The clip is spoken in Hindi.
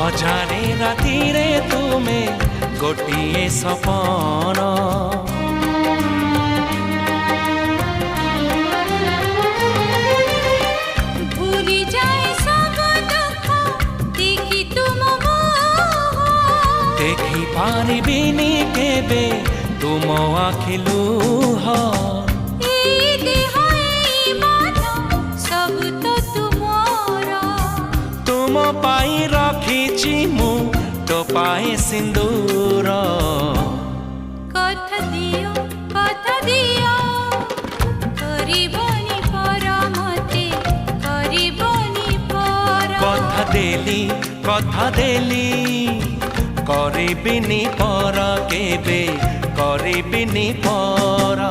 अजाने रातिरे तुमे गोटिए सपन भूली जाए सब दुख देखी तुम देखी पारिबिनी केबे तुम आखि लुह तुम पाई रखिछि मु तो पाए सिंदूर कथा दियो करिबनी पर मते करिबनी पर कथा देली करिबिनी पर केबे करिबिनी पर।